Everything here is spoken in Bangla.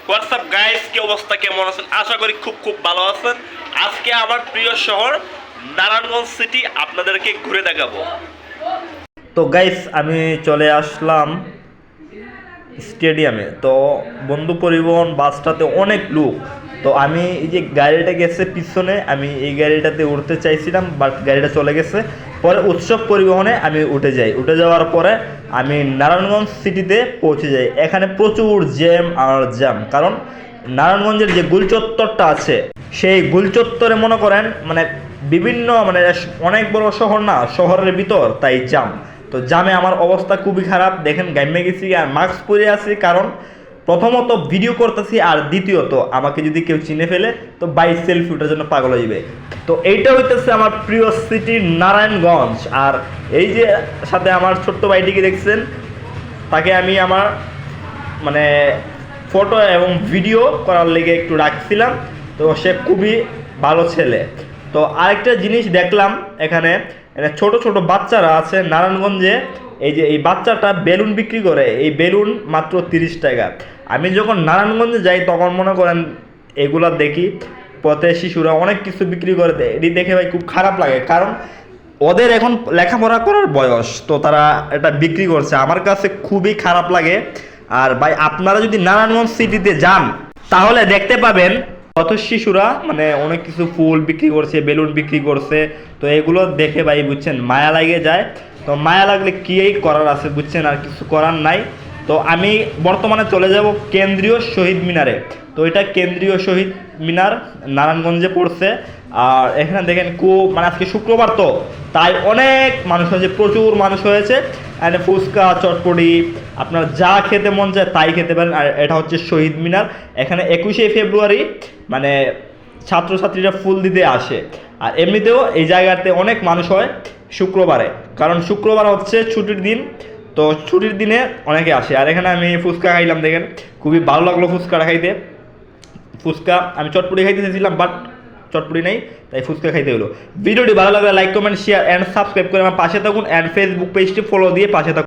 হোয়াটসঅ্যাপ গাইস, কি অবস্থা, কেমন আছেন? আশা করি খুব খুব ভালো আছেন। আজকে আমার প্রিয় শহর নারায়ণগঞ্জ সিটি আপনাদেরকে ঘুরে দেখাবো। তো গাইস, আমি চলে আসলাম স্টেডিয়ামে। তো বন্ধু পরিবহন বাসটাতে অনেক লোক। তো আমি এই যে গাড়িটা গেছে পিছনে, আমি এই গাড়িটাতে উঠতে চাইছিলাম, বাট গাড়িটা চলে গেছে। পরে উৎসব পরিবহনে আমি উঠে যাওয়ার পরে আমি নারায়ণগঞ্জ সিটিতে পৌঁছে যাই। এখানে প্রচুর জ্যাম, কারণ নারায়ণগঞ্জের যে গুলচত্বরটা আছে, সেই গুলচত্বরে মনে করেন মানে বিভিন্ন অনেক বড় শহর না, শহরের ভিতর, তাই জ্যাম। তো জ্যামে আমার অবস্থা খুবই খারাপ। দেখেন গাইমে গেছি আর মাস্ক পরে আছি, কারণ প্রথমত ভিডিও করতেছি, আর দ্বিতীয়ত আমাকে যদি কেউ চিনে ফেলে তো বাইক সেলফি ওঠার জন্য পাগল হইবে। তো এইটা হইতেছে আমার প্রিয় সিটি নারায়ণগঞ্জ। আর এই যে সাথে আমার ছোট্ট ভাইটিকে দেখছেন, তাকে আমি আমার মানে ফটো এবং ভিডিও করার লেগে একটু রাখছিলাম। তো সে খুবই ভালো ছেলে। তো আরেকটা জিনিস দেখলাম, এখানে ছোট ছোট বাচ্চারা আছে নারায়ণগঞ্জে। এই যে এই বাচ্চাটা বেলুন বিক্রি করে, এই বেলুন মাত্র 30 টাকা। আমি যখন নারায়ণগঞ্জে যাই তখন মনে করেন এগুলা দেখি, পথে শিশুরা অনেক কিছু বিক্রি করে দেয়। এটি দেখে ভাই খুব খারাপ লাগে, কারণ ওদের এখন লেখাপড়া করার বয়স, তো তারা এটা বিক্রি করছে। আমার কাছে খুবই খারাপ লাগে। আর ভাই, আপনারা যদি নারায়ণগঞ্জ সিটিতে যান তাহলে দেখতে পাবেন কত শিশুরা অনেক কিছু ফুল বিক্রি করছে, বেলুন বিক্রি করছে। তো এগুলো দেখে ভাই বুঝছেন মায়া লাগে যায়। তো মায়া লাগলে কি করার আছে বুঝছেন, আর কিছু করার নাই। তো আমি বর্তমানে চলে যাব কেন্দ্রীয় শহীদ মিনারে। তো এটা কেন্দ্রীয় শহীদ মিনার নারায়ণগঞ্জে পড়ছে। আর এখানে দেখেন খুব আজকে শুক্রবার, তো তাই অনেক মানুষ হয়েছে, প্রচুর মানুষ হয়েছে। এখানে ফুচকা, চটপটি, আপনার যা খেতে মন চায় তাই খেতে পারেন। আর এটা হচ্ছে শহীদ মিনার। এখানে 21শে ফেব্রুয়ারি ছাত্রছাত্রীরা ফুল দিতে আসে। আর এমনিতেও এই জায়গাতে অনেক মানুষ হয় শুক্রবারে, কারণ শুক্রবার হচ্ছে ছুটির দিন। তো ছুটির দিনে অনেকে আসে। আর এখানে আমি ফুচকা খাইলাম, দেখেন খুবই ভালো লাগলো ফুচকাটা খাইতে। ফুচকা আমি চটপটি খাইতে চেয়েছিলাম, বাট চটপটি নেই, তাই ফুচকা খাইতে হলো। ভিডিওটি ভালো লাগলে like, comment, share and subscribe করে আমার পাশে থাকুন। অ্যান্ড ফেসবুক পেজটি ফলো দিয়ে পাশে থাকুন।